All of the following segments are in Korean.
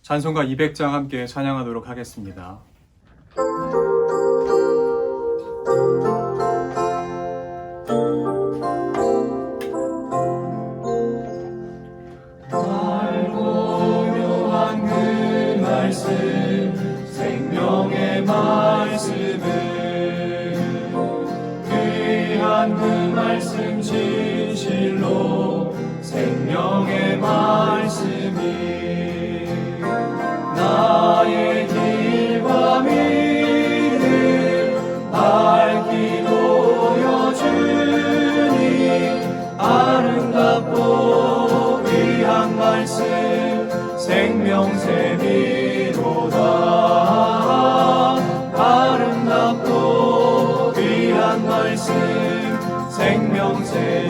찬송가 200장 함께 찬양하도록 하겠습니다. 알고 묘한 그 말씀 생명의 말씀을 귀한 그 말씀 진실로 생명의 말씀이 나의 길과 믿음 밝히 보여주니 아름답고 귀한 말씀 생명샘이로다. 아름답고 귀한 말씀 생명샘이로다.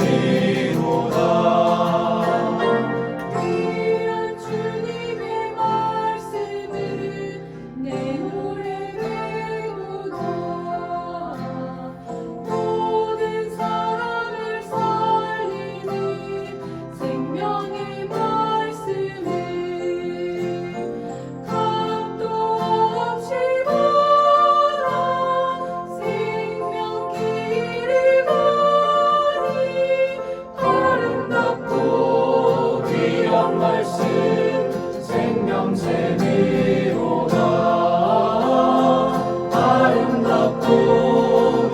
귀한 주님의 말씀은 내 노래 외우다. 모든 사람을 살리는 생명의 말씀을 값도 없이 받아 생명길을 가니 아름답고 귀한 말씀 생명샘이로다. 아름답고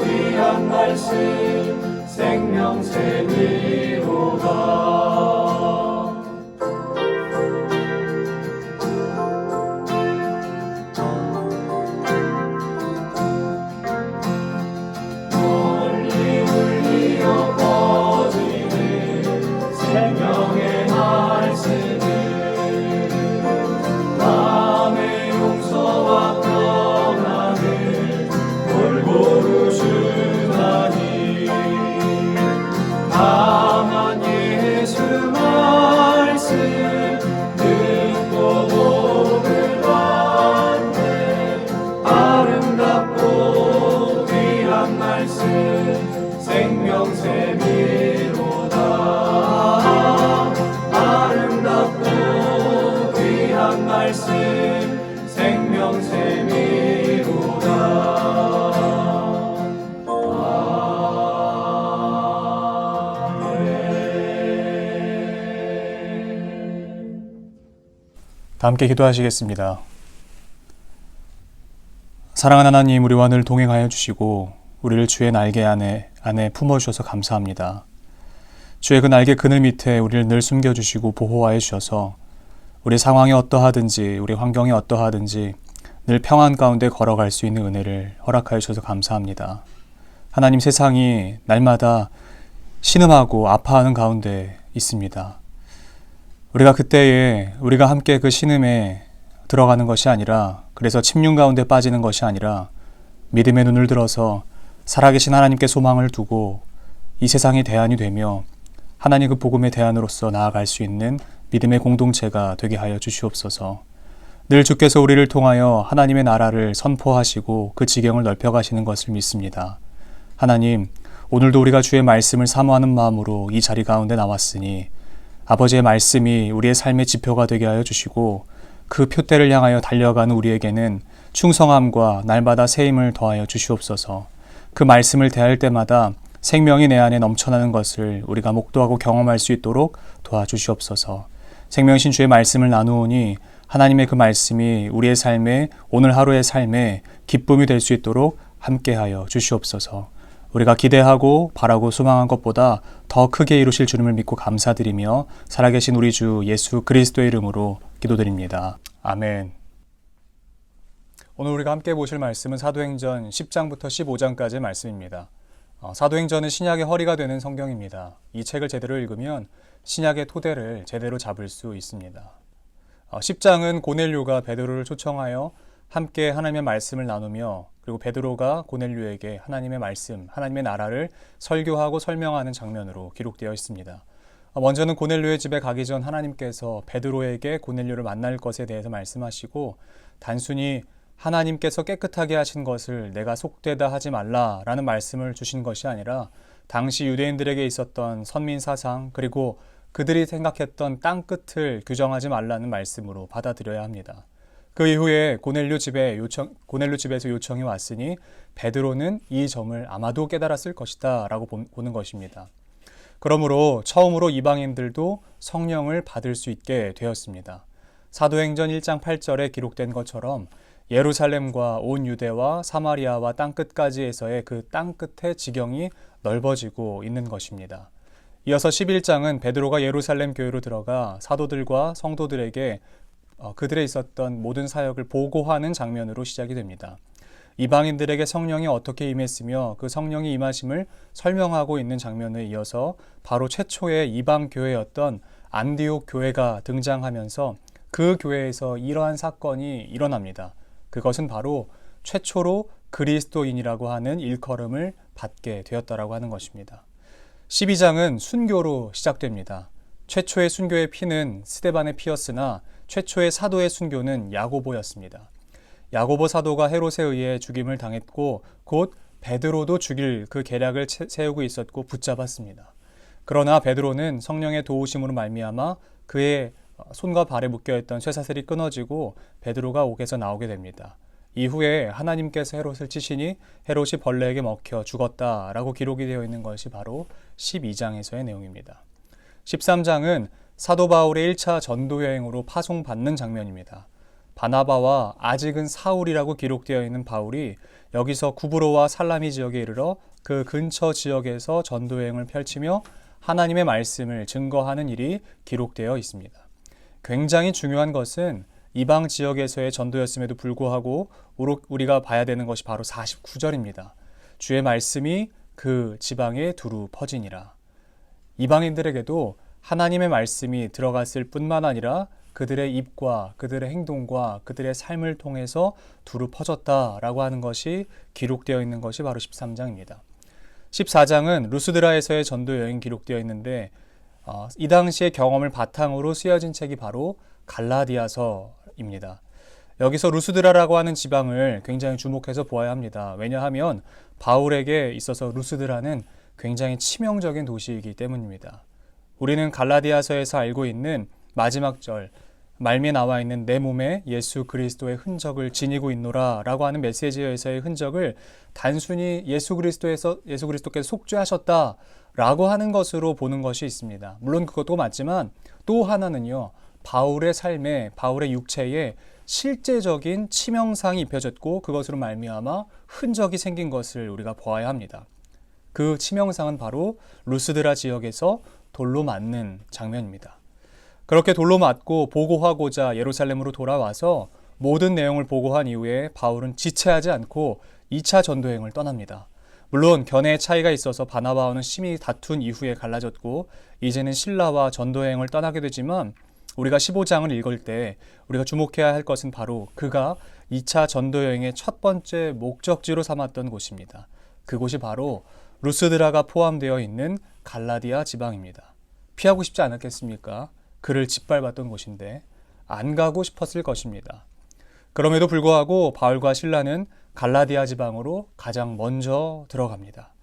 귀한 말씀 생명샘이로다. 널리 울리어 퍼지는 생명의 말씀을 마음의 용서와 평안을 골고루 주다니 다만 예수 말씀 듣고 복을 받네. 아름답고 귀한 말씀 생명샘이로다. 아름답고 귀한 말씀 생명샘이로다. 다 함께 기도하시겠습니다. 사랑하는 하나님, 우리와 늘 동행하여 주시고 우리를 주의 날개 안에 품어주셔서 감사합니다. 주의 그 날개 그늘 밑에 우리를 늘 숨겨주시고 보호하여 주셔서 우리 상황이 어떠하든지 우리 환경이 어떠하든지 늘 평안 가운데 걸어갈 수 있는 은혜를 허락하여 주셔서 감사합니다. 하나님, 세상이 날마다 신음하고 아파하는 가운데 있습니다. 우리가 그때에 우리가 함께 그 신음에 들어가는 것이 아니라, 그래서 침륜 가운데 빠지는 것이 아니라 믿음의 눈을 들어서 살아계신 하나님께 소망을 두고 이 세상이 대안이 되며 하나님 그 복음의 대안으로서 나아갈 수 있는 믿음의 공동체가 되게 하여 주시옵소서. 늘 주께서 우리를 통하여 하나님의 나라를 선포하시고 그 지경을 넓혀가시는 것을 믿습니다. 하나님, 오늘도 우리가 주의 말씀을 사모하는 마음으로 이 자리 가운데 나왔으니 아버지의 말씀이 우리의 삶의 지표가 되게 하여 주시고 그 표대를 향하여 달려가는 우리에게는 충성함과 날마다 새 힘을 더하여 주시옵소서. 그 말씀을 대할 때마다 생명이 내 안에 넘쳐나는 것을 우리가 목도하고 경험할 수 있도록 도와주시옵소서. 생명신 주의 말씀을 나누오니 하나님의 그 말씀이 우리의 삶에, 오늘 하루의 삶에 기쁨이 될 수 있도록 함께하여 주시옵소서. 우리가 기대하고 바라고 소망한 것보다 더 크게 이루실 주님을 믿고 감사드리며 살아계신 우리 주 예수 그리스도의 이름으로 기도드립니다. 아멘. 오늘 우리가 함께 보실 말씀은 사도행전 10장부터 15장까지의 말씀입니다. 사도행전은 신약의 허리가 되는 성경입니다. 이 책을 제대로 읽으면 신약의 토대를 제대로 잡을 수 있습니다. 10장은 고넬료가 베드로를 초청하여 함께 하나님의 말씀을 나누며, 그리고 베드로가 고넬료에게 하나님의 말씀, 하나님의 나라를 설교하고 설명하는 장면으로 기록되어 있습니다. 먼저는 고넬료의 집에 가기 전 하나님께서 베드로에게 고넬료를 만날 것에 대해서 말씀하시고, 단순히 하나님께서 깨끗하게 하신 것을 내가 속되다 하지 말라라는 말씀을 주신 것이 아니라 당시 유대인들에게 있었던 선민 사상, 그리고 그들이 생각했던 땅끝을 규정하지 말라는 말씀으로 받아들여야 합니다. 그 이후에 고넬료 집에서 요청이 왔으니 베드로는 이 점을 아마도 깨달았을 것이다 라고 보는 것입니다. 그러므로 처음으로 이방인들도 성령을 받을 수 있게 되었습니다. 사도행전 1장 8절에 기록된 것처럼 예루살렘과 온 유대와 사마리아와 땅끝까지에서의 그 땅끝의 지경이 넓어지고 있는 것입니다. 이어서 11장은 베드로가 예루살렘 교회로 들어가 사도들과 성도들에게 그들의 있었던 모든 사역을 보고하는 장면으로 시작이 됩니다. 이방인들에게 성령이 어떻게 임했으며 그 성령이 임하심을 설명하고 있는 장면에 이어서 바로 최초의 이방 교회였던 안디옥 교회가 등장하면서 그 교회에서 이러한 사건이 일어납니다. 그것은 바로 최초로 그리스도인이라고 하는 일컬음을 받게 되었다라고 하는 것입니다. 12장은 순교로 시작됩니다. 최초의 순교의 피는 스데반의 피였으나 최초의 사도의 순교는 야고보였습니다. 야고보 사도가 헤롯에 의해 죽임을 당했고 곧 베드로도 죽일 그 계략을 세우고 있었고 붙잡았습니다. 그러나 베드로는 성령의 도우심으로 말미암아 그의 손과 발에 묶여있던 쇠사슬이 끊어지고 베드로가 옥에서 나오게 됩니다. 이후에 하나님께서 헤롯을 치시니 헤롯이 벌레에게 먹혀 죽었다라고 기록이 되어 있는 것이 바로 12장에서의 내용입니다. 13장은 사도 바울의 1차 전도 여행으로 파송받는 장면입니다. 바나바와 아직은 사울이라고 기록되어 있는 바울이 여기서 구브로와 살라미 지역에 이르러 그 근처 지역에서 전도 여행을 펼치며 하나님의 말씀을 증거하는 일이 기록되어 있습니다. 굉장히 중요한 것은 이방 지역에서의 전도였음에도 불구하고 우리가 봐야 되는 것이 바로 49절입니다. 주의 말씀이 그 지방에 두루 퍼지니라. 이방인들에게도 하나님의 말씀이 들어갔을 뿐만 아니라 그들의 입과 그들의 행동과 그들의 삶을 통해서 두루 퍼졌다라고 하는 것이 기록되어 있는 것이 바로 13장입니다. 14장은 루스드라에서의 전도 여행이 기록되어 있는데 이 당시의 경험을 바탕으로 쓰여진 책이 바로 갈라디아서입니다. 여기서 루스드라라고 하는 지방을 굉장히 주목해서 보아야 합니다. 왜냐하면 바울에게 있어서 루스드라는 굉장히 치명적인 도시이기 때문입니다. 우리는 갈라디아서에서 알고 있는 마지막 절 말미에 나와 있는 내 몸에 예수 그리스도의 흔적을 지니고 있노라 라고 하는 메시지에서의 흔적을 단순히 예수 그리스도께서 속죄하셨다 라고 하는 것으로 보는 것이 있습니다. 물론 그것도 맞지만 또 하나는요, 바울의 삶에, 바울의 육체에 실제적인 치명상이 입혀졌고 그것으로 말미암아 흔적이 생긴 것을 우리가 보아야 합니다. 그 치명상은 바로 루스드라 지역에서 돌로 맞는 장면입니다. 그렇게 돌로 맞고 보고하고자 예루살렘으로 돌아와서 모든 내용을 보고한 이후에 바울은 지체하지 않고 2차 전도여행을 떠납니다. 물론 견해의 차이가 있어서 바나바와는 심히 다툰 이후에 갈라졌고 이제는 실라와 전도여행을 떠나게 되지만 우리가 15장을 읽을 때 우리가 주목해야 할 것은 바로 그가 2차 전도여행의 첫 번째 목적지로 삼았던 곳입니다. 그곳이 바로 루스드라가 포함되어 있는 갈라디아 지방입니다. 피하고 싶지 않았겠습니까? 그를 짓밟았던 곳인데 안 가고 싶었을 것입니다. 그럼에도 불구하고 바울과 실라는 갈라디아 지방으로 가장 먼저 들어갑니다.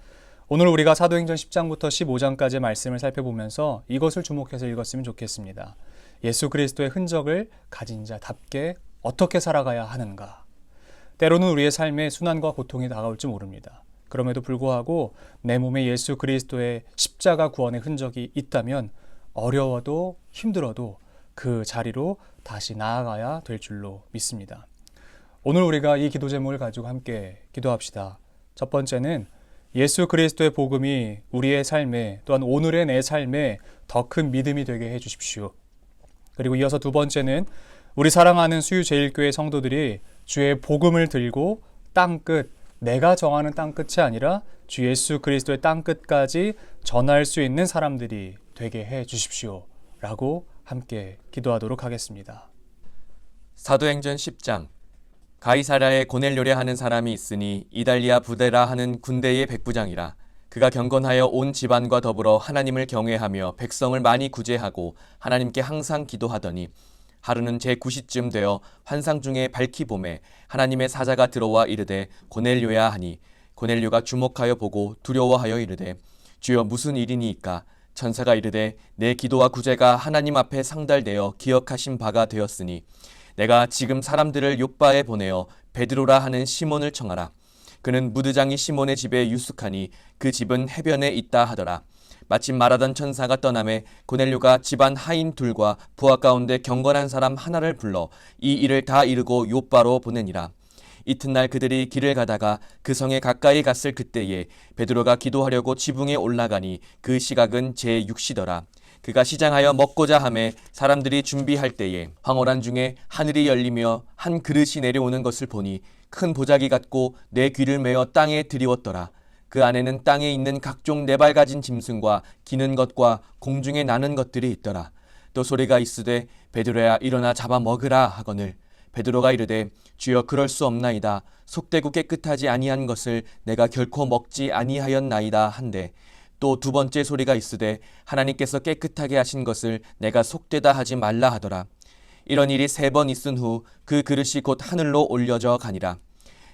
오늘 우리가 사도행전 10장부터 15장까지의 말씀을 살펴보면서 이것을 주목해서 읽었으면 좋겠습니다. 예수 그리스도의 흔적을 가진 자답게 어떻게 살아가야 하는가? 때로는 우리의 삶에 순환과 고통이 다가올지 모릅니다. 그럼에도 불구하고 내 몸에 예수 그리스도의 십자가 구원의 흔적이 있다면 어려워도 힘들어도 그 자리로 다시 나아가야 될 줄로 믿습니다. 오늘 우리가 이 기도 제목을 가지고 함께 기도합시다. 첫 번째는 예수 그리스도의 복음이 우리의 삶에 또한 오늘의 내 삶에 더 큰 믿음이 되게 해주십시오. 그리고 이어서 두 번째는 우리 사랑하는 수유제일교회 성도들이 주의 복음을 들고 땅끝, 내가 정하는 땅끝이 아니라 주 예수 그리스도의 땅끝까지 전할 수 있는 사람들이 되게 해 주십시오. 라고 함께 기도하도록 하겠습니다. 사도행전 10장 가이사랴에 고넬료라 하는 사람이 있으니 이달리아 부데라 하는 군대의 백부장이라. 그가 경건하여 온 집안과 더불어 하나님을 경외하며 백성을 많이 구제하고 하나님께 항상 기도하더니 하루는 제9시쯤 되어 환상 중에 밝히 봄에 하나님의 사자가 들어와 이르되 고넬료야 하니 고넬료가 주목하여 보고 두려워하여 이르되 주여 무슨 일이니이까 천사가 이르되 내 기도와 구제가 하나님 앞에 상달되어 기억하신 바가 되었으니 내가 지금 사람들을 욥바에 보내어 베드로라 하는 시몬을 청하라. 그는 무드장이 시몬의 집에 유숙하니 그 집은 해변에 있다 하더라. 마침 말하던 천사가 떠나매 고넬료가 집안 하인 둘과 부하 가운데 경건한 사람 하나를 불러 이 일을 다 이루고 욥바로 보내니라. 이튿날 그들이 길을 가다가 그 성에 가까이 갔을 그때에 베드로가 기도하려고 지붕에 올라가니 그 시각은 제6시더라. 그가 시장하여 먹고자 하매 사람들이 준비할 때에 황홀한 중에 하늘이 열리며 한 그릇이 내려오는 것을 보니 큰 보자기 같고 내 귀를 메어 땅에 드리웠더라. 그 안에는 땅에 있는 각종 네발 가진 짐승과 기는 것과 공중에 나는 것들이 있더라. 또 소리가 있으되 베드로야 일어나 잡아 먹으라 하거늘 베드로가 이르되 주여 그럴 수 없나이다. 속되고 깨끗하지 아니한 것을 내가 결코 먹지 아니하였나이다 한데 또 두 번째 소리가 있으되 하나님께서 깨끗하게 하신 것을 내가 속되다 하지 말라 하더라. 이런 일이 3번 있은 후 그 그릇이 곧 하늘로 올려져 가니라.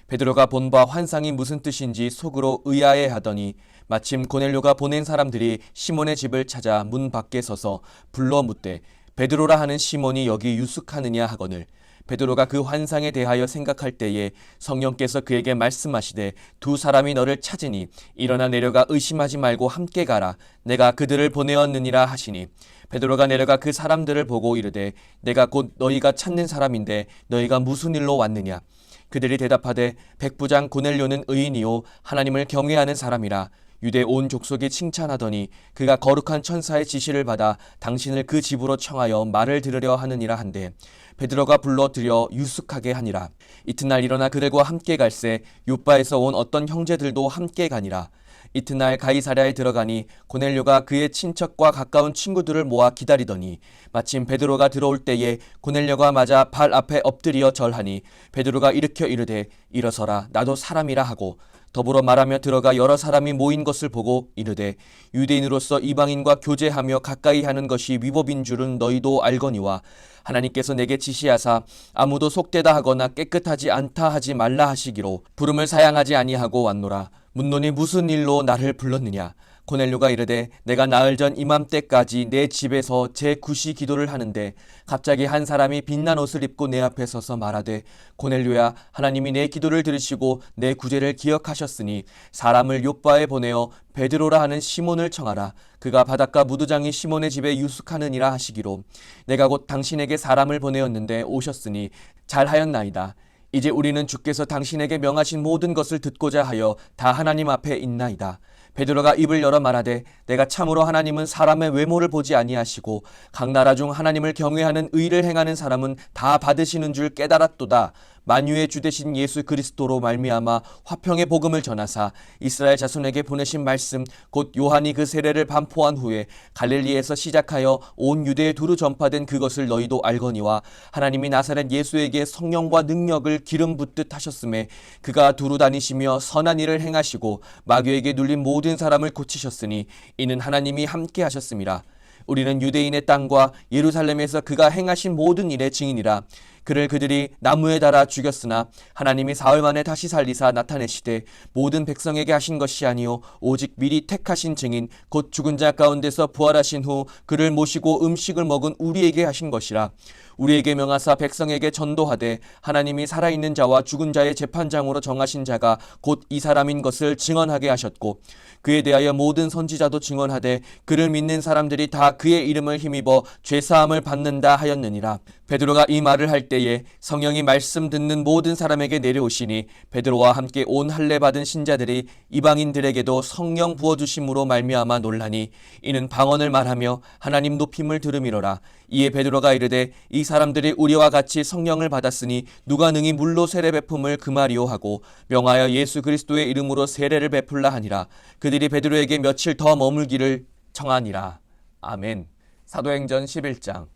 베드로가 본 바 환상이 무슨 뜻인지 속으로 의아해하더니 마침 고넬료가 보낸 사람들이 시몬의 집을 찾아 문 밖에 서서 불러 묻되 베드로라 하는 시몬이 여기 유숙하느냐 하거늘 베드로가 그 환상에 대하여 생각할 때에 성령께서 그에게 말씀하시되 두 사람이 너를 찾으니 일어나 내려가 의심하지 말고 함께 가라. 내가 그들을 보내었느니라 하시니 베드로가 내려가 그 사람들을 보고 이르되 내가 곧 너희가 찾는 사람인데 너희가 무슨 일로 왔느냐. 그들이 대답하되 백부장 고넬료는 의인이요 하나님을 경외하는 사람이라. 유대 온 족속이 칭찬하더니 그가 거룩한 천사의 지시를 받아 당신을 그 집으로 청하여 말을 들으려 하느니라 한데 베드로가 불러 들여 유숙하게 하니라. 이튿날 일어나 그들과 함께 갈새 욥바에서 온 어떤 형제들도 함께 가니라. 이튿날 가이사랴에 들어가니 고넬료가 그의 친척과 가까운 친구들을 모아 기다리더니 마침 베드로가 들어올 때에 고넬료가 맞아 발 앞에 엎드려 절하니 베드로가 일으켜 이르되 일어서라 나도 사람이라 하고 더불어 말하며 들어가 여러 사람이 모인 것을 보고 이르되 유대인으로서 이방인과 교제하며 가까이 하는 것이 위법인 줄은 너희도 알거니와 하나님께서 내게 지시하사 아무도 속되다 하거나 깨끗하지 않다 하지 말라 하시기로 부름을 사양하지 아니하고 왔노라. 묻노니 무슨 일로 나를 불렀느냐. 고넬료가 이르되 내가 나흘 전 이맘때까지 내 집에서 제9시 기도를 하는데 갑자기 한 사람이 빛난 옷을 입고 내 앞에 서서 말하되 고넬료야 하나님이 내 기도를 들으시고 내 구제를 기억하셨으니 사람을 욥바에 보내어 베드로라 하는 시몬을 청하라. 그가 바닷가 무두장이 시몬의 집에 유숙하느니라 하시기로 내가 곧 당신에게 사람을 보내었는데 오셨으니 잘하였나이다. 이제 우리는 주께서 당신에게 명하신 모든 것을 듣고자 하여 다 하나님 앞에 있나이다. 베드로가 입을 열어 말하되 내가 참으로 하나님은 사람의 외모를 보지 아니하시고 각 나라 중 하나님을 경외하는 의를 행하는 사람은 다 받으시는 줄 깨달았도다. 만유의 주 되신 예수 그리스도로 말미암아 화평의 복음을 전하사 이스라엘 자손에게 보내신 말씀 곧 요한이 그 세례를 반포한 후에 갈릴리에서 시작하여 온 유대에 두루 전파된 그것을 너희도 알거니와 하나님이 나사렛 예수에게 성령과 능력을 기름 붓듯 하셨음에 그가 두루 다니시며 선한 일을 행하시고 마귀에게 눌린 모든 사람을 고치셨으니 이는 하나님이 함께 하셨음이라. 우리는 유대인의 땅과 예루살렘에서 그가 행하신 모든 일의 증인이라. 그를 그들이 나무에 달아 죽였으나 하나님이 사흘 만에 다시 살리사 나타내시되 모든 백성에게 하신 것이 아니요 오직 미리 택하신 증인 곧 죽은 자 가운데서 부활하신 후 그를 모시고 음식을 먹은 우리에게 하신 것이라. 우리에게 명하사 백성에게 전도하되 하나님이 살아있는 자와 죽은 자의 재판장으로 정하신 자가 곧 이 사람인 것을 증언하게 하셨고 그에 대하여 모든 선지자도 증언하되 그를 믿는 사람들이 다 그의 이름을 힘입어 죄사함을 받는다 하였느니라. 베드로가 이 말을 할 때에 성령이 말씀 듣는 모든 사람에게 내려오시니 베드로와 함께 온 할례 받은 신자들이 이방인들에게도 성령 부어주심으로 말미암아 놀라니 이는 방언을 말하며 하나님 높임을 들음이로라. 이에 베드로가 이르되 이 사람들이 우리와 같이 성령을 받았으니 누가 능히 물로 세례 베품을 금하리오 하고 명하여 예수 그리스도의 이름으로 세례를 베풀라 하니라. 그들이 베드로에게 며칠 더 머물기를 청하니라. 아멘. 사도행전 11장.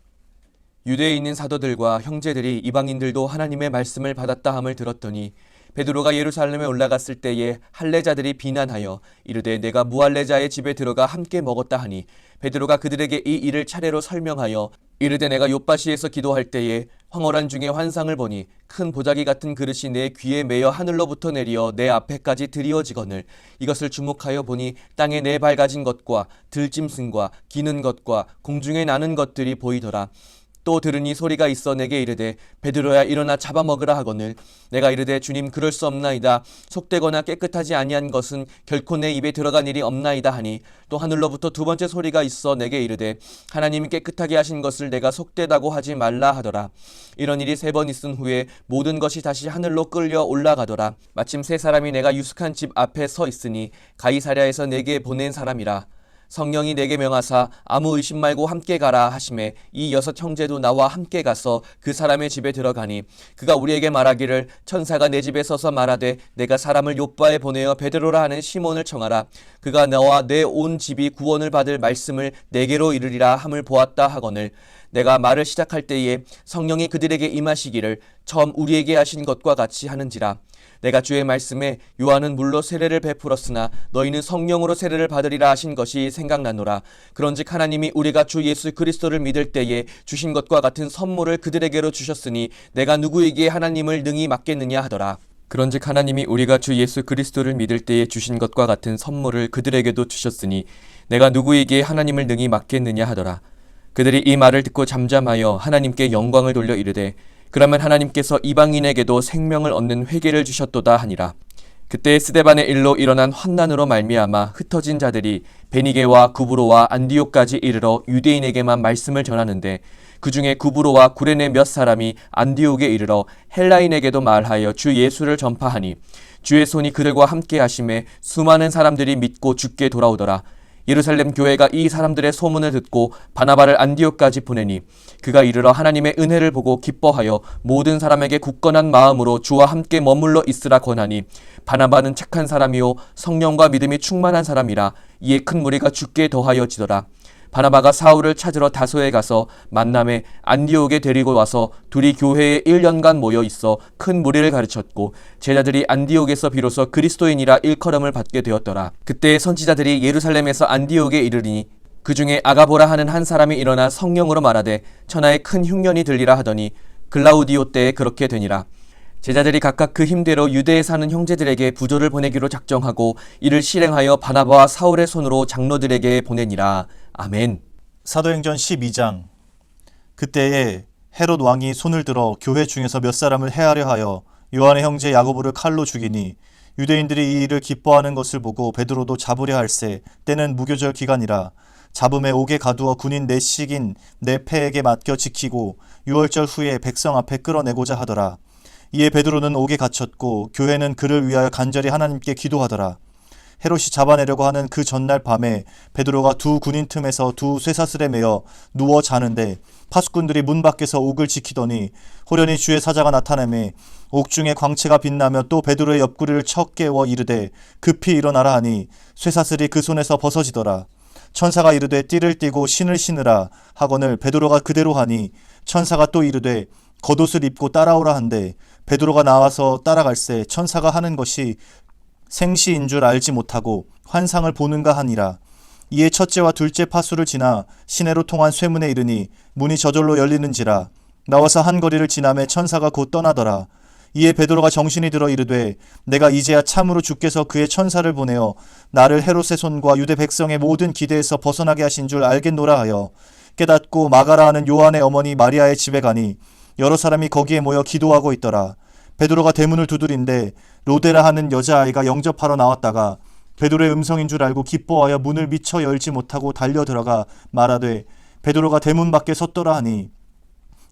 유대에 있는 사도들과 형제들이 이방인들도 하나님의 말씀을 받았다 함을 들었더니 베드로가 예루살렘에 올라갔을 때에 할례자들이 비난하여 이르되 내가 무할례자의 집에 들어가 함께 먹었다 하니 베드로가 그들에게 이 일을 차례로 설명하여 이르되 내가 욥바시에서 기도할 때에 황홀한 중에 환상을 보니 큰 보자기 같은 그릇이 내 귀에 매여 하늘로부터 내리어 내 앞에까지 드리어지거늘 이것을 주목하여 보니 땅에 네 밝아진 것과 들짐승과 기는 것과 공중에 나는 것들이 보이더라. 또 들으니 소리가 있어 내게 이르되 베드로야 일어나 잡아먹으라 하거늘 내가 이르되 주님 그럴 수 없나이다. 속되거나 깨끗하지 아니한 것은 결코 내 입에 들어간 일이 없나이다 하니 또 하늘로부터 두 번째 소리가 있어 내게 이르되 하나님이 깨끗하게 하신 것을 내가 속되다고 하지 말라 하더라. 이런 일이 3번 있은 후에 모든 것이 다시 하늘로 끌려 올라가더라. 마침 3사람이 내가 유숙한 집 앞에 서 있으니 가이사랴에서 내게 보낸 사람이라. 성령이 내게 명하사 아무 의심 말고 함께 가라 하시매 이 6 형제도 나와 함께 가서 그 사람의 집에 들어가니 그가 우리에게 말하기를 천사가 내 집에 서서 말하되 내가 사람을 욥바에 보내어 베드로라 하는 시몬을 청하라. 그가 너와 내 온 집이 구원을 받을 말씀을 내게로 이르리라 함을 보았다 하거늘 내가 말을 시작할 때에 성령이 그들에게 임하시기를 처음 우리에게 하신 것과 같이 하는지라. 내가 주의 말씀에 요한은 물로 세례를 베풀었으나 너희는 성령으로 세례를 받으리라 하신 것이 생각나노라. 그런즉 하나님이 우리가 주 예수 그리스도를 믿을 때에 주신 것과 같은 선물을 그들에게로 주셨으니 내가 누구에게 하나님을 능히 맡겠느냐 하더라. 그런즉 하나님이 우리가 주 예수 그리스도를 믿을 때에 주신 것과 같은 선물을 그들에게도 주셨으니 내가 누구에게 하나님을 능히 맡겠느냐 하더라. 그들이 이 말을 듣고 잠잠하여 하나님께 영광을 돌려 이르되 그러면 하나님께서 이방인에게도 생명을 얻는 회개를 주셨도다 하니라. 그때 스데반의 일로 일어난 환난으로 말미암아 흩어진 자들이 베니게와 구브로와 안디옥까지 이르러 유대인에게만 말씀을 전하는데 그 중에 구브로와 구레네 몇 사람이 안디옥에 이르러 헬라인에게도 말하여 주 예수를 전파하니 주의 손이 그들과 함께 하심에 수많은 사람들이 믿고 주께 돌아오더라. 예루살렘 교회가 이 사람들의 소문을 듣고 바나바를 안디옥까지 보내니 그가 이르러 하나님의 은혜를 보고 기뻐하여 모든 사람에게 굳건한 마음으로 주와 함께 머물러 있으라 권하니 바나바는 착한 사람이요 성령과 믿음이 충만한 사람이라. 이에 큰 무리가 주께 더하여지더라. 바나바가 사울을 찾으러 다소에 가서 만남에 안디옥에 데리고 와서 둘이 교회에 1년간 모여 있어 큰 무리를 가르쳤고 제자들이 안디옥에서 비로소 그리스도인이라 일컬음을 받게 되었더라. 그때 선지자들이 예루살렘에서 안디옥에 이르리니 그 중에 아가보라 하는 한 사람이 일어나 성령으로 말하되 천하에 큰 흉년이 들리라 하더니 글라우디오 때에 그렇게 되니라. 제자들이 각각 그 힘대로 유대에 사는 형제들에게 부조를 보내기로 작정하고 이를 실행하여 바나바와 사울의 손으로 장로들에게 보내니라. 아멘. 사도행전 12장. 그때에 헤롯 왕이 손을 들어 교회 중에서 몇 사람을 해하려 하여 요한의 형제 야고보를 칼로 죽이니 유대인들이 이 일을 기뻐하는 것을 보고 베드로도 잡으려 할세 때는 무교절 기간이라. 잡음에 옥에 가두어 군인 4씩인 4패에게 맡겨 지키고 6월절 후에 백성 앞에 끌어내고자 하더라. 이에 베드로는 옥에 갇혔고 교회는 그를 위하여 간절히 하나님께 기도하더라. 헤롯이 잡아내려고 하는 그 전날 밤에 베드로가 2 군인 틈에서 2 쇠사슬에 매여 누워 자는데 파수꾼들이 문 밖에서 옥을 지키더니 호련히 주의 사자가 나타나매 옥중에 광채가 빛나며 또 베드로의 옆구리를 쳐 깨워 이르되 급히 일어나라 하니 쇠사슬이 그 손에서 벗어지더라. 천사가 이르되 띠를 띠고 신을 신으라 하거늘 베드로가 그대로 하니 천사가 또 이르되 겉옷을 입고 따라오라 한데 베드로가 나와서 따라갈새 천사가 하는 것이 생시인 줄 알지 못하고 환상을 보는가 하니라. 이에 첫째와 둘째 파수를 지나 시내로 통한 쇠문에 이르니 문이 저절로 열리는지라. 나와서 한 거리를 지나매 천사가 곧 떠나더라. 이에 베드로가 정신이 들어 이르되 내가 이제야 참으로 주께서 그의 천사를 보내어 나를 헤롯의 손과 유대 백성의 모든 기대에서 벗어나게 하신 줄 알겠노라 하여 깨닫고 마가라 하는 요한의 어머니 마리아의 집에 가니 여러 사람이 거기에 모여 기도하고 있더라. 베드로가 대문을 두드린데 로데라 하는 여자아이가 영접하러 나왔다가 베드로의 음성인 줄 알고 기뻐하여 문을 미처 열지 못하고 달려 들어가 말하되 베드로가 대문 밖에 섰더라 하니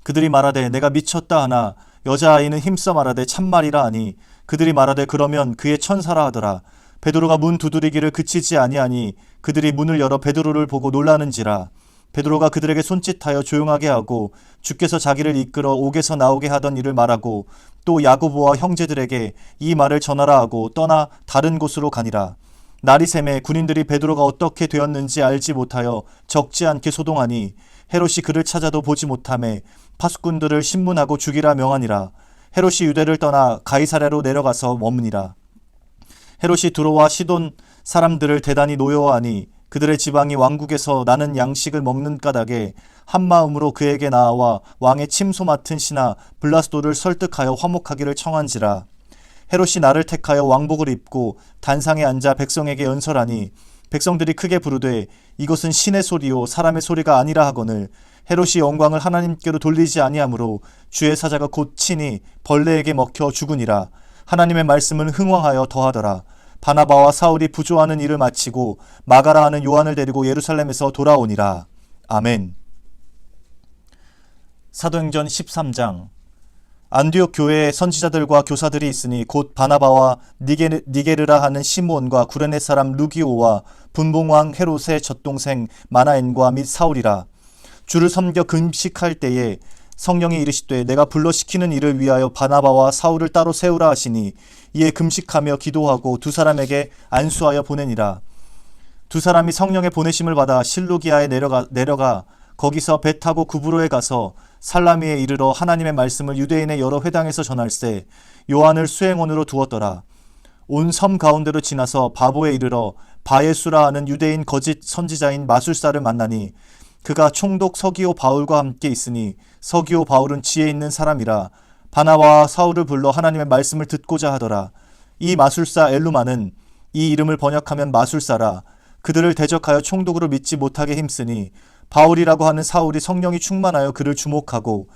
그들이 말하되 내가 미쳤다 하나 여자아이는 힘써 말하되 참말이라 하니 그들이 말하되 그러면 그의 천사라 하더라. 베드로가 문 두드리기를 그치지 아니하니 그들이 문을 열어 베드로를 보고 놀라는지라. 베드로가 그들에게 손짓하여 조용하게 하고 주께서 자기를 이끌어 옥에서 나오게 하던 일을 말하고 또 야고보와 형제들에게 이 말을 전하라 하고 떠나 다른 곳으로 가니라. 날이 새매 군인들이 베드로가 어떻게 되었는지 알지 못하여 적지 않게 소동하니 헤롯이 그를 찾아도 보지 못하매 파수꾼들을 신문하고 죽이라 명하니라. 헤롯이 유대를 떠나 가이사랴로 내려가서 머무니라. 헤롯이 두로와 시돈 사람들을 대단히 노여워하니 그들의 지방이 왕국에서 나는 양식을 먹는 까닭에 한 마음으로 그에게 나아와 왕의 침소 맡은 신하 블라스도를 설득하여 화목하기를 청한지라. 헤롯이 나를 택하여 왕복을 입고 단상에 앉아 백성에게 연설하니 백성들이 크게 부르되 이것은 신의 소리요 사람의 소리가 아니라 하거늘 헤롯이 영광을 하나님께로 돌리지 아니하므로 주의 사자가 곧 친히 벌레에게 먹혀 죽으니라. 하나님의 말씀은 흥왕하여 더하더라. 바나바와 사울이 부조하는 일을 마치고 마가라 하는 요한을 데리고 예루살렘에서 돌아오니라. 아멘. 사도행전 13장. 안디옥 교회에 선지자들과 교사들이 있으니 곧 바나바와 니게르라 하는 시므온과 구레네 사람 루기오와 분봉왕 헤롯의 젖동생 마나엔과 및 사울이라. 주를 섬겨 금식할 때에 성령이 이르시되 내가 불러 시키는 일을 위하여 바나바와 사울을 따로 세우라 하시니 이에 금식하며 기도하고 두 사람에게 안수하여 보내니라. 두 사람이 성령의 보내심을 받아 실루기아에 내려가 거기서 배 타고 구브로에 가서 살라미에 이르러 하나님의 말씀을 유대인의 여러 회당에서 전할세 요한을 수행원으로 두었더라. 온 섬 가운데로 지나서 바보에 이르러 바예수라 하는 유대인 거짓 선지자인 마술사를 만나니 그가 총독 서기오 바울과 함께 있으니 서기오 바울은 지혜 있는 사람이라. 바나바와 사울을 불러 하나님의 말씀을 듣고자 하더라. 이 마술사 엘루마는 이 이름을 번역하면 마술사라. 그들을 대적하여 총독으로 믿지 못하게 힘쓰니 바울이라고 하는 사울이 성령이 충만하여 그를 주목하고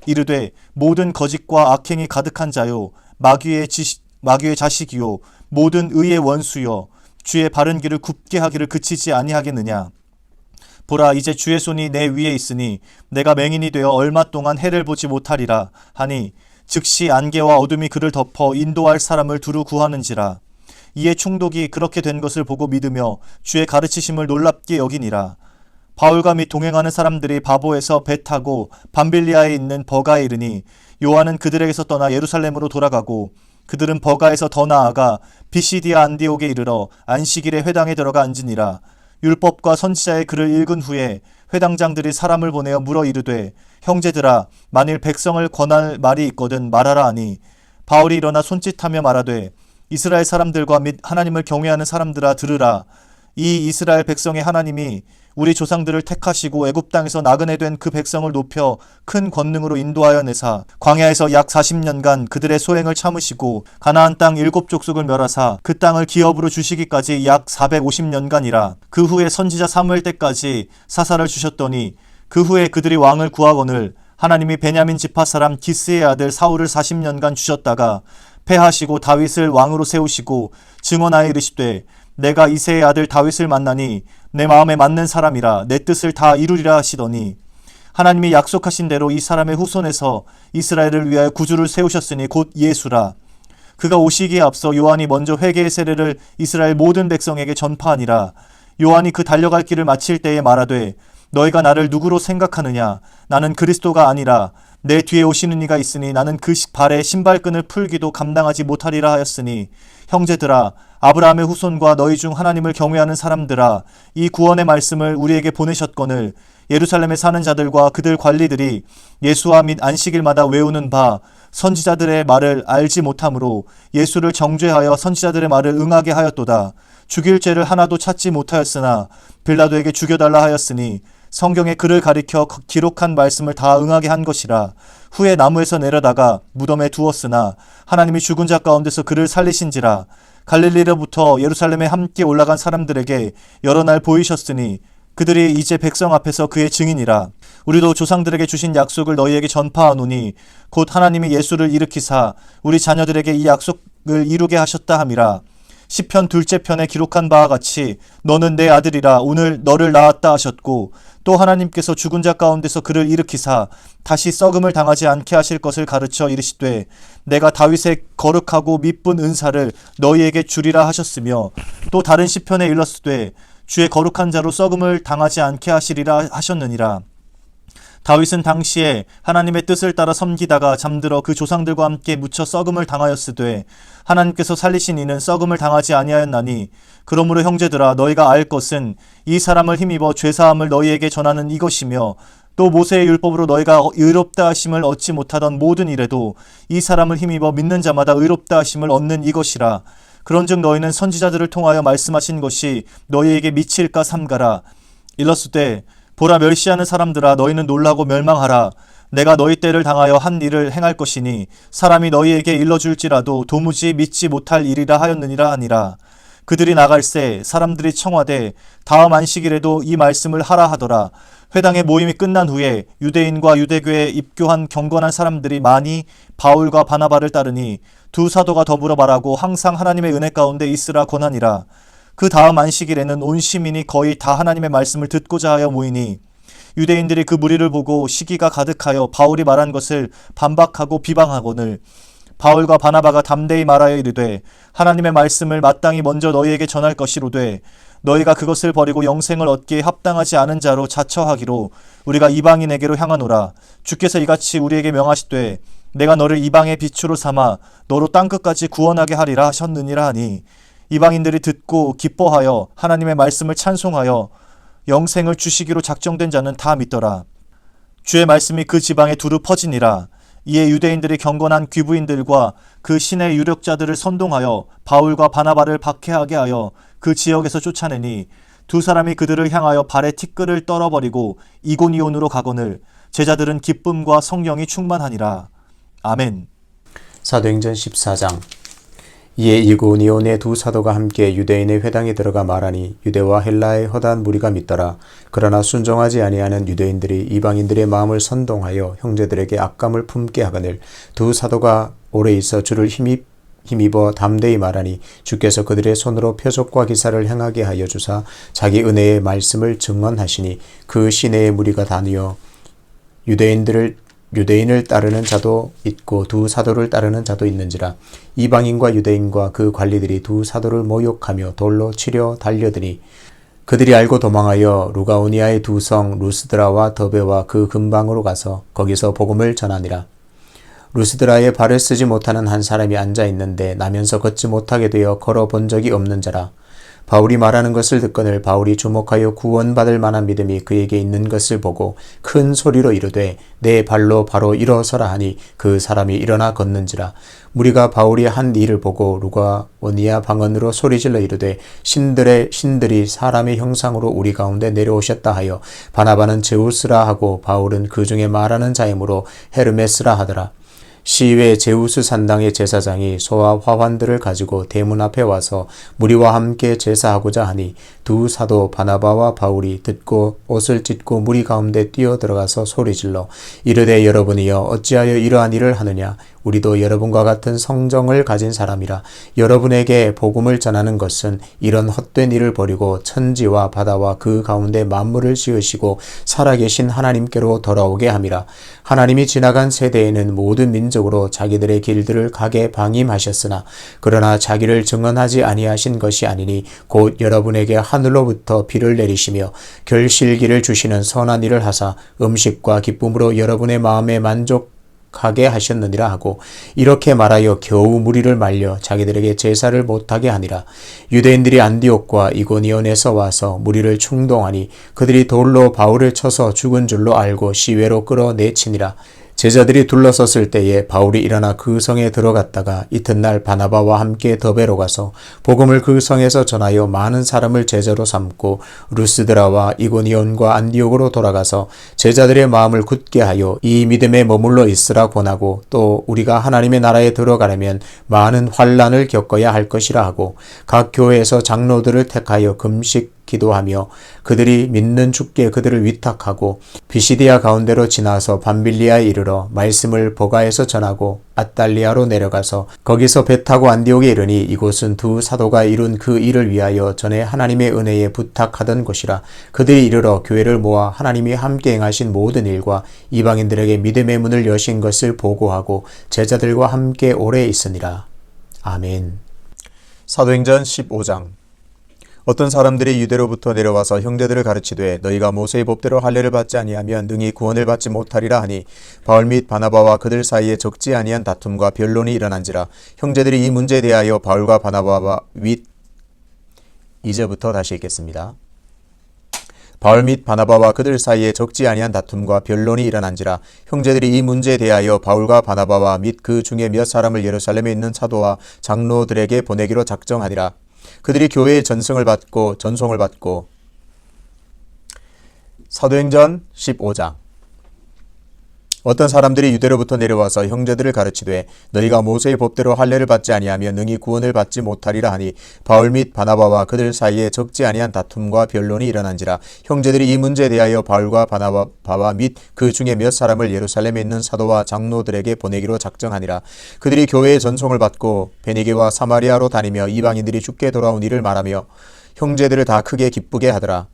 이르되 모든 거짓과 악행이 가득한 자요 마귀의 자식이요 모든 의의 원수요 주의 바른 길을 굽게 하기를 그치지 아니하겠느냐. 보라 이제 주의 손이 내 위에 있으니 내가 맹인이 되어 얼마 동안 해를 보지 못하리라 하니 즉시 안개와 어둠이 그를 덮어 인도할 사람을 두루 구하는지라. 이에 총독이 그렇게 된 것을 보고 믿으며 주의 가르치심을 놀랍게 여기니라. 바울과 및 동행하는 사람들이 바보에서 배 타고 밤빌리아에 있는 버가에 이르니 요한은 그들에게서 떠나 예루살렘으로 돌아가고 그들은 버가에서 더 나아가 비시디아 안디옥에 이르러 안식일에 회당에 들어가 앉으니라. 율법과 선지자의 글을 읽은 후에 회당장들이 사람을 보내어 물어 이르되 형제들아 만일 백성을 권할 말이 있거든 말하라 하니 바울이 일어나 손짓하며 말하되 이스라엘 사람들과 및 하나님을 경외하는 사람들아 들으라. 이 이스라엘 백성의 하나님이 우리 조상들을 택하시고 애굽 땅에서 나그네 된 그 백성을 높여 큰 권능으로 인도하여 내사 광야에서 약 40년간 그들의 소행을 참으시고 가나안 땅 7족속을 멸하사 그 땅을 기업으로 주시기까지 약 450년간이라. 그 후에 선지자 사무엘 때까지 사사를 주셨더니 그 후에 그들이 왕을 구하거늘 하나님이 베냐민 지파 사람 기스의 아들 사울을 40년간 주셨다가 패하시고 다윗을 왕으로 세우시고 증언하여 이르시되 내가 이새의 아들 다윗을 만나니 내 마음에 맞는 사람이라 내 뜻을 다 이루리라 하시더니 하나님이 약속하신 대로 이 사람의 후손에서 이스라엘을 위하여 구주를 세우셨으니 곧 예수라. 그가 오시기에 앞서 요한이 먼저 회개의 세례를 이스라엘 모든 백성에게 전파하니라. 요한이 그 달려갈 길을 마칠 때에 말하되 너희가 나를 누구로 생각하느냐. 나는 그리스도가 아니라 내 뒤에 오시는 이가 있으니 나는 그 발에 신발끈을 풀기도 감당하지 못하리라 하였으니 형제들아 아브라함의 후손과 너희 중 하나님을 경외하는 사람들아 이 구원의 말씀을 우리에게 보내셨거늘 예루살렘에 사는 자들과 그들 관리들이 예수와 및 안식일마다 외우는 바 선지자들의 말을 알지 못하므로 예수를 정죄하여 선지자들의 말을 응하게 하였도다. 죽일 죄를 하나도 찾지 못하였으나 빌라도에게 죽여달라 하였으니 성경에 그를 가리켜 기록한 말씀을 다 응하게 한 것이라. 후에 나무에서 내려다가 무덤에 두었으나 하나님이 죽은 자 가운데서 그를 살리신지라. 갈릴리로부터 예루살렘에 함께 올라간 사람들에게 여러 날 보이셨으니 그들이 이제 백성 앞에서 그의 증인이라. 우리도 조상들에게 주신 약속을 너희에게 전파하노니 곧 하나님이 예수를 일으키사 우리 자녀들에게 이 약속을 이루게 하셨다 함이라. 시편 2째 편에 기록한 바와 같이 너는 내 아들이라 오늘 너를 낳았다 하셨고 또 하나님께서 죽은 자 가운데서 그를 일으키사 다시 썩음을 당하지 않게 하실 것을 가르쳐 이르시되 내가 다윗의 거룩하고 미쁜 은사를 너희에게 주리라 하셨으며 또 다른 시편에 일렀으되 주의 거룩한 자로 썩음을 당하지 않게 하시리라 하셨느니라. 다윗은 당시에 하나님의 뜻을 따라 섬기다가 잠들어 그 조상들과 함께 묻혀 썩음을 당하였으되 하나님께서 살리신 이는 썩음을 당하지 아니하였나니 그러므로 형제들아 너희가 알 것은 이 사람을 힘입어 죄사함을 너희에게 전하는 이것이며 또 모세의 율법으로 너희가 의롭다 하심을 얻지 못하던 모든 일에도 이 사람을 힘입어 믿는 자마다 의롭다 하심을 얻는 이것이라. 그런즉 너희는 선지자들을 통하여 말씀하신 것이 너희에게 미칠까 삼가라. 일렀으되 보라, 멸시하는 사람들아, 너희는 놀라고 멸망하라. 내가 너희 때를 당하여 한 일을 행할 것이니 사람이 너희에게 일러줄지라도 도무지 믿지 못할 일이라 하였느니라 하니라. 그들이 나갈새 사람들이 청하되 다음 안식일에도 이 말씀을 하라 하더라. 회당의 모임이 끝난 후에 유대인과 유대교에 입교한 경건한 사람들이 많이 바울과 바나바를 따르니 두 사도가 더불어 말하고 항상 하나님의 은혜 가운데 있으라 권하니라. 그 다음 안식일에는 온 시민이 거의 다 하나님의 말씀을 듣고자 하여 모이니 유대인들이 그 무리를 보고 시기가 가득하여 바울이 말한 것을 반박하고 비방하거늘 바울과 바나바가 담대히 말하여 이르되 하나님의 말씀을 마땅히 먼저 너희에게 전할 것이로되 너희가 그것을 버리고 영생을 얻기에 합당하지 않은 자로 자처하기로 우리가 이방인에게로 향하노라. 주께서 이같이 우리에게 명하시되 내가 너를 이방의 빛으로 삼아 너로 땅끝까지 구원하게 하리라 하셨느니라 하니 이방인들이 듣고 기뻐하여 하나님의 말씀을 찬송하여 영생을 주시기로 작정된 자는 다 믿더라. 주의 말씀이 그 지방에 두루 퍼지니라. 이에 유대인들이 경건한 귀부인들과 그 신의 유력자들을 선동하여 바울과 바나바를 박해하게 하여 그 지역에서 쫓아내니 두 사람이 그들을 향하여 발에 티끌을 떨어버리고 이고니온으로 가거늘 제자들은 기쁨과 성령이 충만하니라. 아멘. 사도행전 14장. 이에 이고니온의 두 사도가 함께 유대인의 회당에 들어가 말하니 유대와 헬라의 허다한 무리가 믿더라. 그러나 순종하지 아니하는 유대인들이 이방인들의 마음을 선동하여 형제들에게 악감을 품게 하거늘 두 사도가 오래 있어 주를 힘입어 담대히 말하니 주께서 그들의 손으로 표적과 기사를 행하게 하여 주사 자기 은혜의 말씀을 증언하시니 그 시내의 무리가 다니어 유대인을 따르는 자도 있고 두 사도를 따르는 자도 있는지라. 이방인과 유대인과 그 관리들이 두 사도를 모욕하며 돌로 치려 달려드니 그들이 알고 도망하여 루가오니아의 두 성 루스드라와 더베와 그 근방으로 가서 거기서 복음을 전하니라. 루스드라에 발을 쓰지 못하는 한 사람이 앉아 있는데 나면서 걷지 못하게 되어 걸어본 적이 없는 자라. 바울이 말하는 것을 듣거늘 바울이 주목하여 구원받을 만한 믿음이 그에게 있는 것을 보고 큰 소리로 이르되 내 발로 바로 일어서라 하니 그 사람이 일어나 걷는지라. 무리가 바울이 한 일을 보고 루가오니아 방언으로 소리질러 이르되 신들이 사람의 형상으로 우리 가운데 내려오셨다 하여 바나바는 제우스라 하고 바울은 그 중에 말하는 자이므로 헤르메스라 하더라. 시외 제우스 산당의 제사장이 소와 화환들을 가지고 대문 앞에 와서 무리와 함께 제사하고자 하니 두 사도 바나바와 바울이 듣고 옷을 찢고 무리 가운데 뛰어들어가서 소리질러 이르되 여러분이여 어찌하여 이러한 일을 하느냐. 우리도 여러분과 같은 성정을 가진 사람이라. 여러분에게 복음을 전하는 것은 이런 헛된 일을 버리고 천지와 바다와 그 가운데 만물을 지으시고 살아계신 하나님께로 돌아오게 함이라. 하나님이 지나간 세대에는 모든 민족으로 자기들의 길들을 가게 방임하셨으나 그러나 자기를 증언하지 아니하신 것이 아니니 곧 여러분에게 하늘로부터 비를 내리시며 결실기를 주시는 선한 일을 하사 음식과 기쁨으로 여러분의 마음에 만족하게 하셨느니라 하고 이렇게 말하여 겨우 무리를 말려 자기들에게 제사를 못하게 하니라. 유대인들이 안디옥과 이고니온에서 와서 무리를 충동하니 그들이 돌로 바울을 쳐서 죽은 줄로 알고 시외로 끌어내치니라. 제자들이 둘러섰을 때에 바울이 일어나 그 성에 들어갔다가 이튿날 바나바와 함께 더베로 가서 복음을 그 성에서 전하여 많은 사람을 제자로 삼고 루스드라와 이고니온과 안디옥으로 돌아가서 제자들의 마음을 굳게 하여 이 믿음에 머물러 있으라 권하고 또 우리가 하나님의 나라에 들어가려면 많은 환난을 겪어야 할 것이라 하고 각 교회에서 장로들을 택하여 금식 기도하며 그들이 믿는 주께 그들을 위탁하고 비시디아 가운데로 지나서 밤빌리아에 이르러 말씀을 보가에서 전하고 아달리아로 내려가서 거기서 배 타고 안디옥에 이르니 이곳은 두 사도가 이룬 그 일을 위하여 전에 하나님의 은혜에 부탁하던 곳이라. 그들이 이르러 교회를 모아 하나님이 함께 행하신 모든 일과 이방인들에게 믿음의 문을 여신 것을 보고하고 제자들과 함께 오래 있으니라. 아멘. 사도행전 15장. 어떤 사람들이 유대로부터 내려와서 형제들을 가르치되 너희가 모세의 법대로 할례를 받지 아니하면 능히 구원을 받지 못하리라 하니 바울 및 바나바와 그들 사이에 적지 아니한 다툼과 변론이 일어난지라. 형제들이 이 문제에 대하여 바울과 바나바와 2절부터 다시 읽겠습니다. 바울 및 바나바와 그들 사이에 적지 아니한 다툼과 변론이 일어난지라. 형제들이 이 문제에 대하여 바울과 바나바와 및 그 중에 몇 사람을 예루살렘에 있는 사도와 장로들에게 보내기로 작정하니라. 그들이 교회의 전송을 받고 사도행전 15장. 어떤 사람들이 유대로부터 내려와서 형제들을 가르치되 너희가 모세의 법대로 할례를 받지 아니하며 능히 구원을 받지 못하리라 하니 바울 및 바나바와 그들 사이에 적지 아니한 다툼과 변론이 일어난지라. 형제들이 이 문제에 대하여 바울과 바나바와 및 그 중에 몇 사람을 예루살렘에 있는 사도와 장로들에게 보내기로 작정하니라. 그들이 교회의 전송을 받고 베니게와 사마리아로 다니며 이방인들이 주께 돌아온 일을 말하며 형제들을 다 크게 기쁘게 하더라.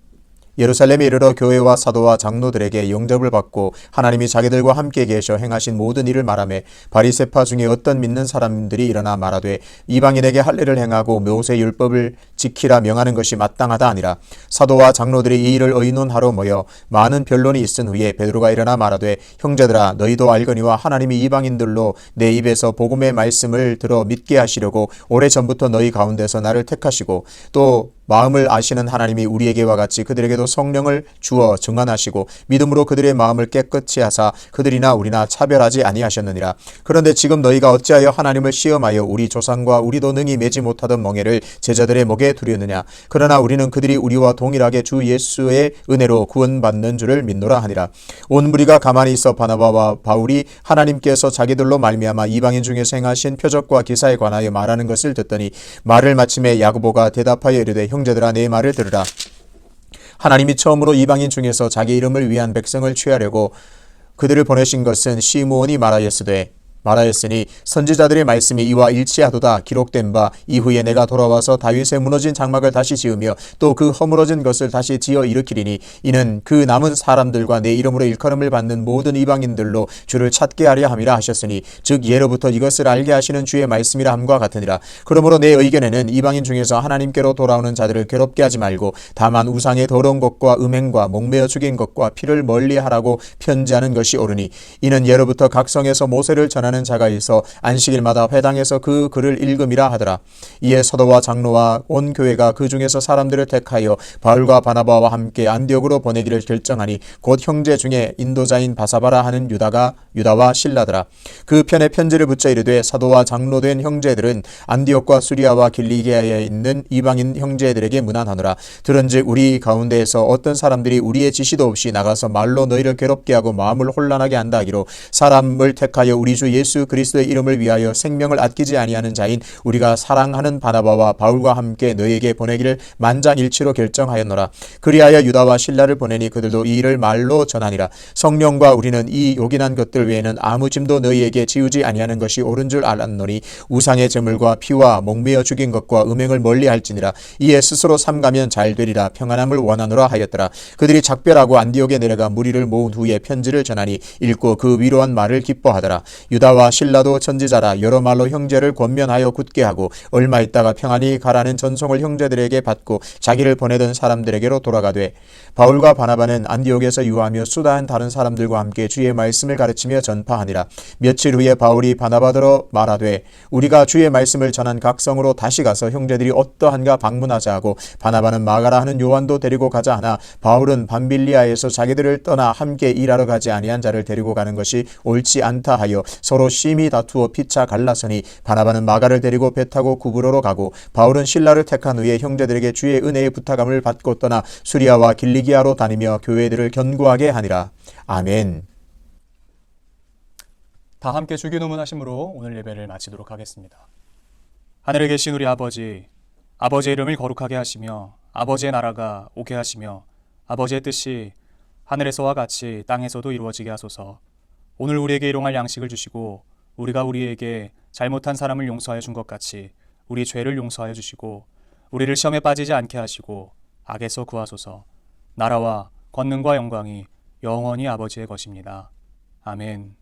예루살렘에 이르러 교회와 사도와 장로들에게 영접을 받고 하나님이 자기들과 함께 계셔 행하신 모든 일을 말하며 바리새파 중에 어떤 믿는 사람들이 일어나 말하되 이방인에게 할례를 행하고 모세 율법을 지키라 명하는 것이 마땅하다 아니라. 사도와 장로들이 이 일을 의논하러 모여 많은 변론이 있은 후에 베드로가 일어나 말하되 형제들아 너희도 알거니와 하나님이 이방인들로 내 입에서 복음의 말씀을 들어 믿게 하시려고 오래전부터 너희 가운데서 나를 택하시고 또 마음을 아시는 하나님이 우리에게와 같이 그들에게도 성령을 주어 증언하시고 믿음으로 그들의 마음을 깨끗이 하사 그들이나 우리나 차별하지 아니하셨느니라. 그런데 지금 너희가 어찌하여 하나님을 시험하여 우리 조상과 우리도 능히 매지 못하던 멍에를 제자들의 목에 두려느냐. 그러나 우리는 그들이 우리와 동일하게 주 예수의 은혜로 구원받는 줄을 믿노라 하니라. 온 무리가 가만히 있어 바나바와 바울이 하나님께서 자기들로 말미암아 이방인 중에서 행하신 표적과 기사에 관하여 말하는 것을 듣더니 말을 마침에 야고보가 대답하여 이르되 형제들아 내 말을 들으라. 하나님이 처음으로 이방인 중에서 자기 이름을 위한 백성을 취하려고 그들을 보내신 것은 시므온이 말하였으니 선지자들의 말씀이 이와 일치하도다. 기록된 바 이후에 내가 돌아와서 다윗의 무너진 장막을 다시 지으며 또 그 허물어진 것을 다시 지어 일으키리니 이는 그 남은 사람들과 내 이름으로 일컬음을 받는 모든 이방인들로 주를 찾게 하려 함이라 하셨으니 즉 예로부터 이것을 알게 하시는 주의 말씀이라 함과 같으니라. 그러므로 내 의견에는 이방인 중에서 하나님께로 돌아오는 자들을 괴롭게 하지 말고 다만 우상의 더러운 것과 음행과 목매어 죽인 것과 피를 멀리하라고 편지하는 것이 옳으니 이는 예로부터 각 성에서 모세를 전하는 자가 있어 안식일마다 회당에서 그 글을 읽음이라 하더라. 이에 사도와 장로와 온 교회가 그 중에서 사람들을 택하여 바울과 바나바와 함께 안디옥으로 보내기를 결정하니 곧 형제 중에 인도자인 바사바라 하는 유다와 실라더라. 그 편에 편지를 붙여 이르되 사도와 장로된 형제들은 안디옥과 수리아와 길리기아에 있는 이방인 형제들에게 문안하노라. 들은즉 우리 가운데에서 어떤 사람들이 우리의 지시도 없이 나가서 말로 너희를 괴롭게 하고 마음을 혼란하게 한다 하기로 사람을 택하여 우리 주 예수 그리스도의 이름을 위하여 생명을 아끼지 아니하는 자인 우리가 사랑하는 바나바와 바울과 함께 너희에게 보내기를 만장일치로 결정하였노라. 그리하여 유다와 실라를 보내니 그들도 이 일을 말로 전하니라. 성령과 우리는 이 요긴한 것들 외에는 아무 짐도 너희에게 지우지 아니하는 것이 옳은 줄 알았노니 우상의 제물과 피와 목매어 죽인 것과 음행을 멀리할지니라. 이에 스스로 삼가면 잘 되리라 평안함을 원하노라 하였더라. 그들이 작별하고 안디옥에 내려가 무리를 모은 후에 편지를 전하니 읽고 그 위로한 말을 기뻐하더라. 유다와 실라도 선지자라 여러 말로 형제를 권면하여 굳게 하고 얼마 있다가 평안히 가라는 전송을 형제들에게 받고 자기를 보내던 사람들에게로 돌아가되 바울과 바나바는 안디옥에서 유하며 수다한 다른 사람들과 함께 주의 말씀을 가르치며 전파하니라. 며칠 후에 바울이 바나바더러 말하되 우리가 주의 말씀을 전한 각 성으로 다시 가서 형제들이 어떠한가 방문하자 하고 바나바는 마가라 하는 요한도 데리고 가자 하나 바울은 밤빌리아에서 자기들을 떠나 함께 일하러 가지 아니한 자를 데리고 가는 것이 옳지 않다 하여 서로 심히 다투어 피차 갈라서니 바나바는 마가를 데리고 배 타고 구브로로 가고 바울은 실라를 택한 후에 형제들에게 주의 은혜의 부탁함을 받고 떠나 수리아와 길리기아로 다니며 교회들을 견고하게 하니라. 아멘. 다 함께 주기도문 하심으로 오늘 예배를 마치도록 하겠습니다. 하늘에 계신 우리 아버지, 아버지의 이름을 거룩하게 하시며 아버지의 나라가 오게 하시며 아버지의 뜻이 하늘에서와 같이 땅에서도 이루어지게 하소서. 오늘 우리에게 일용할 양식을 주시고 우리가 우리에게 잘못한 사람을 용서하여 준 것 같이 우리 죄를 용서하여 주시고 우리를 시험에 빠지지 않게 하시고 악에서 구하소서. 나라와 권능과 영광이 영원히 아버지의 것입니다. 아멘.